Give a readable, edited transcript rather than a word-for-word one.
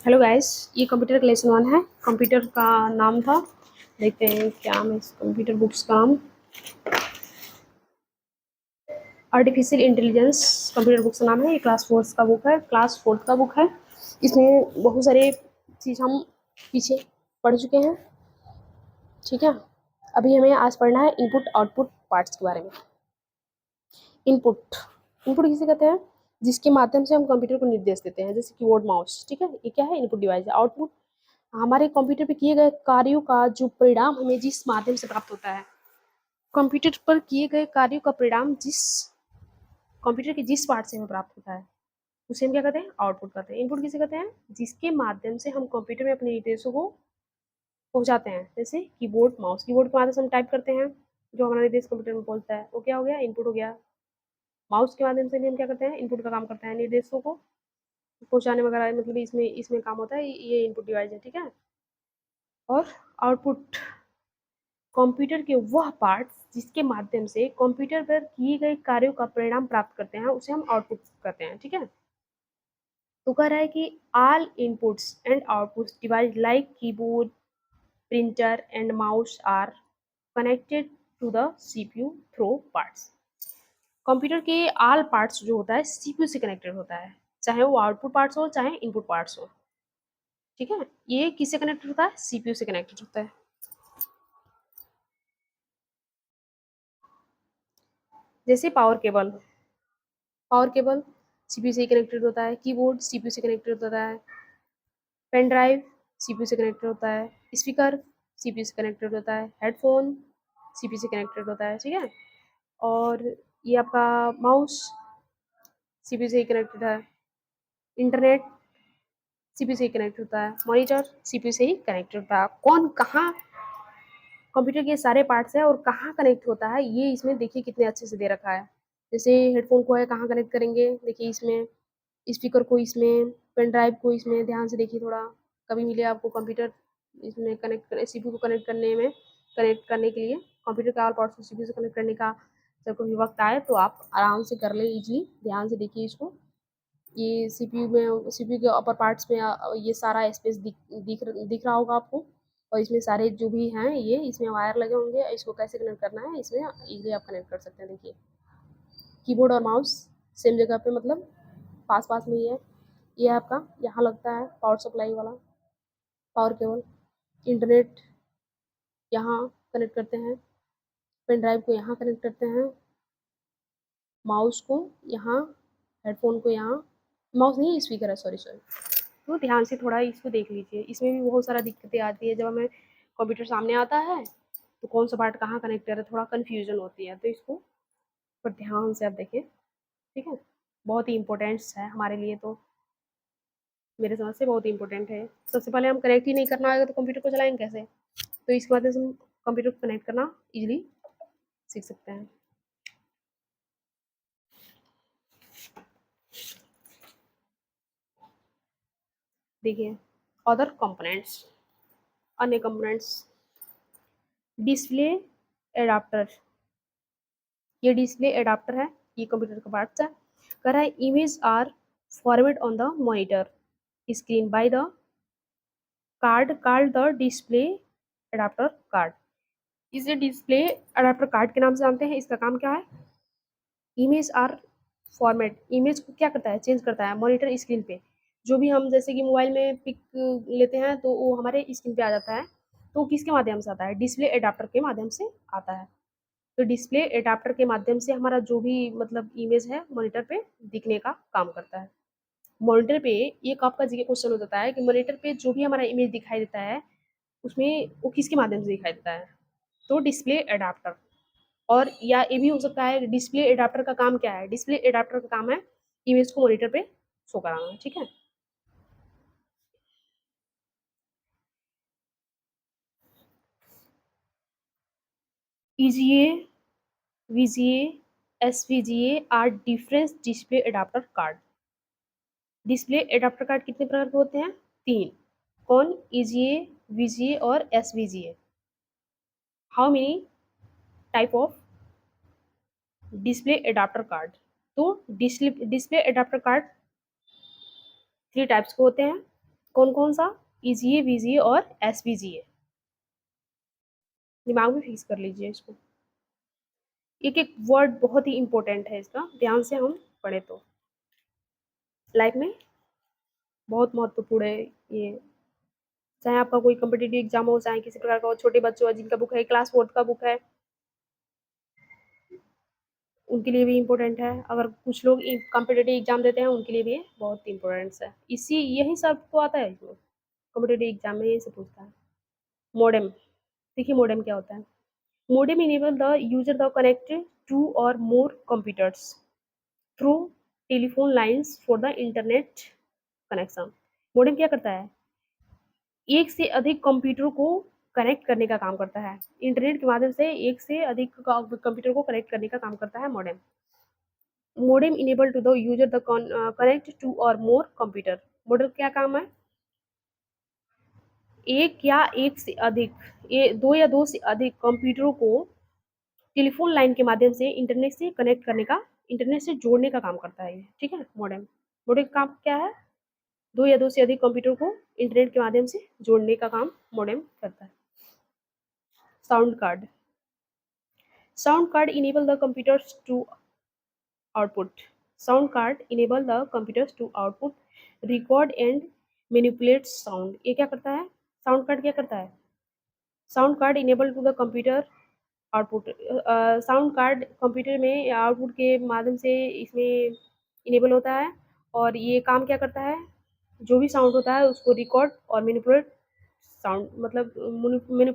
Hello guys, ये computer का lesson 1 है। कंप्यूटर का नाम था, देखते हैं क्या नाम है इस कंप्यूटर बुक्स का नाम। आर्टिफिशियल इंटेलिजेंस कंप्यूटर बुक्स का नाम है। ये क्लास 4 का बुक है, क्लास 4 का बुक है। इसमें बहुत सारे चीज़ हम पीछे पढ़ चुके हैं, ठीक है। अभी हमें आज पढ़ना है इनपुट आउटपुट पार्ट्स के बारे में। इनपुट इनपुट किसे कहते हैं? जिसके माध्यम से हम कंप्यूटर को निर्देश देते हैं, जैसे कीबोर्ड, माउस, ठीक है। ये क्या है? इनपुट डिवाइस है। आउटपुट हमारे कंप्यूटर पे किए गए कार्यों का जो परिणाम हमें जिस माध्यम से प्राप्त होता है, कंप्यूटर पर किए गए कार्यों का परिणाम जिस कंप्यूटर के जिस पार्ट से हमें प्राप्त होता है उसे हम क्या कहते हैं? आउटपुट कहते हैं। इनपुट किसे कहते हैं? जिसके माध्यम से हम कंप्यूटर में अपने निर्देशों को पहुंचाते हैं, जैसे कीबोर्ड, माउस। कीबोर्ड के माध्यम से हम टाइप करते हैं, जो हमारा निर्देश कंप्यूटर में पहुंचता है वो क्या हो गया? इनपुट हो गया। माउस के माध्यम से भी हम क्या करते हैं? इनपुट का काम करते हैं, निर्देशों को पहुंचाने वगैरह, मतलब इसमें इसमें काम होता है। ये इनपुट डिवाइस है, ठीक है। और आउटपुट कंप्यूटर के वह पार्ट्स जिसके माध्यम से कंप्यूटर पर किए गए कार्यों का परिणाम प्राप्त करते हैं उसे हम आउटपुट कहते हैं, ठीक है। तो कह रहा है कि all inputs and outputs device like keyboard, printer and mouse are connected to the CPU through parts. Computer के ऑल पार्ट्स जो होता है सीपीयू से कनेक्टेड होता है, चाहे वो आउटपुट पार्ट्स हो चाहे इनपुट पार्ट्स हो, ठीक है। ये किससे कनेक्टेड होता है? सीपीयू से कनेक्टेड होता है। जैसे पावर केबल सीपीयू से कनेक्टेड होता है। कीबोर्ड सीपीयू से कनेक्टेड होता है। पेन ड्राइव सीपीयू से कनेक्टेड होता है। स्पीकर सीपीयू से कनेक्टेड होता है। हेडफोन सीपीयू से कनेक्टेड होता है, ठीक है। और ये आपका माउस सीपीयू से कनेक्टेड है। इंटरनेट सीपीयू से कनेक्ट होता है। मॉनिटर सीपीयू से ही कनेक्टेड होता है। कौन कहाँ कंप्यूटर के सारे पार्ट्स है और कहाँ कनेक्ट होता है, ये इसमें देखिए कितने अच्छे से दे रखा है। जैसे हेडफोन को है कहाँ कनेक्ट करेंगे, देखिए इसमें। स्पीकर को इसमें। पेन ड्राइव को इसमें। ध्यान से देखिए थोड़ा, कभी मिले आपको कंप्यूटर इसमें कनेक्ट कर सीपीयू को कनेक्ट करने में, कनेक्ट करने के लिए कंप्यूटर के ऑल पार्ट्स को सीपीयू से कनेक्ट करने का जब कभी वक्त आए तो आप आराम से कर ले इजीली। ध्यान से देखिए इसको। ये सीपीयू के अपर पार्ट्स में ये सारा स्पेस दिख रहा होगा आपको। और इसमें सारे जो भी हैं ये इसमें वायर लगे होंगे। इसको कैसे कनेक्ट करना है इसमें इजीली आप कनेक्ट कर सकते हैं। देखिए कीबोर्ड और माउस सेम जगह पे, मतलब पास पास में ही है। ये आपका यहाँ लगता है पावर सप्लाई वाला पावर केबल। इंटरनेट यहाँ कनेक्ट करते हैं। पेन ड्राइव को यहाँ कनेक्ट करते हैं। माउस को यहाँ, हेडफोन को यहाँ। माउस नहीं, स्पीकर है, सॉरी सॉरी। तो ध्यान से थोड़ा इसको देख लीजिए। इसमें भी बहुत सारा दिक्कतें आती है जब हमें कंप्यूटर सामने आता है तो कौन सा पार्ट कहाँ कनेक्टेड है, थोड़ा कन्फ्यूजन होती है। तो इसको पर ध्यान से आप देखिए, ठीक है। बहुत ही इंपॉर्टेंट्स है हमारे लिए, तो मेरे समझ से बहुत इंपॉर्टेंट है। सबसे पहले हम कनेक्ट ही नहीं करना आएगा तो कंप्यूटर को चलाएंगे कैसे? तो इसके माध्यम से हम कंप्यूटर को कनेक्ट करना इजीली सीख सकते हैं। देखिए अदर कंपोनेंट्स, अन्य कंपोनेंट्स। डिस्प्ले एडाप्टर, ये डिस्प्ले एडाप्टर है, ये कंप्यूटर का पार्ट्स है। कह रहा है image are format on the monitor screen by the card called the display adapter card. इसे डिस्प्ले एडाप्टर कार्ड के नाम से जानते हैं। इसका काम क्या है? इमेज आर फॉर्मेट, इमेज को क्या करता है? चेंज करता है मॉनिटर स्क्रीन पे। जो भी हम जैसे कि मोबाइल में पिक लेते हैं तो वो हमारे स्क्रीन पे आ जाता है। तो किसके माध्यम से आता है? डिस्प्ले एडाप्टर के माध्यम से आता है। तो डिस्प्ले एडाप्टर के माध्यम से हमारा जो भी मतलब इमेज है मॉनिटर पे दिखने का काम करता है। मॉनिटर पे एक आपका जीके क्वेश्चन हो जाता है कि मॉनिटर पे जो भी हमारा इमेज दिखाई देता है उसमें वो किसके माध्यम से दिखाई देता है? तो डिस्प्ले एडाप्टर। और या ये भी हो सकता है डिस्प्ले एडाप्टर का काम क्या है? डिस्प्ले एडाप्टर का काम है इमेज को मॉनिटर पे शो कराना, ठीक है। EGA, VGA, SVGA are difference display adapter card. Display adapter card कितने प्रकार के होते हैं? 3। कौन? ईजीए, वीजीए और SVGA. How many type of display adapter card? तो डिस्प्ले एडाप्टर कार्ड 3 टाइप्स के होते हैं। कौन कौन सा? ईजीए, वीजीए और एसवीजीए। दिमाग में फिक्स कर लीजिए इसको। एक एक वर्ड बहुत ही इंपॉर्टेंट है इसका, ध्यान से हम पढ़े तो लाइफ में बहुत महत्वपूर्ण है ये। चाहे आपका कोई कॉम्पिटिटिव एग्जाम हो, चाहे किसी प्रकार का हो, छोटे बच्चों है जिनका बुक है, क्लास 4 का बुक है, उनके लिए भी इम्पोर्टेंट है। अगर कुछ लोग कॉम्पिटिटिव एग्जाम देते हैं उनके लिए भी ये बहुत इंपॉर्टेंस है। इसी यही सब तो आता है इसमें, कॉम्पिटिटिव एग्जाम में यही से पूछता है। मॉडेम, देखिए मॉडेम क्या होता है। Modem enable the user the connect two और more computers through telephone lines for the internet connection. Modem क्या करता है? एक से अधिक कंप्यूटर को कनेक्ट करने का काम करता है। इंटरनेट के माध्यम से एक से अधिक कंप्यूटर को कनेक्ट करने का काम करता है modem. Modem enable to the user the connect two और मोर कंप्यूटर। मॉडेम क्या काम है? एक या एक से अधिक, दो या दो से अधिक कंप्यूटरों को टेलीफोन लाइन के माध्यम से इंटरनेट से कनेक्ट करने का, इंटरनेट से जोड़ने का काम करता है ये, ठीक है। मॉडेम, मॉडेम का काम क्या है? दो या दो से अधिक कंप्यूटर को इंटरनेट के माध्यम से जोड़ने का काम मॉडेम करता है। Sound card, sound card enable the computers to output. Sound card enable the computers to output record and manipulate sound. ये क्या करता है? साउंड कार्ड क्या करता है? Sound card enable to the computer output. Sound card computer में output के माध्यम से इसमें इनेबल होता है, और ये काम क्या करता है? जो भी साउंड होता है उसको रिकॉर्ड और मैनिपुलेट साउंड, मतलब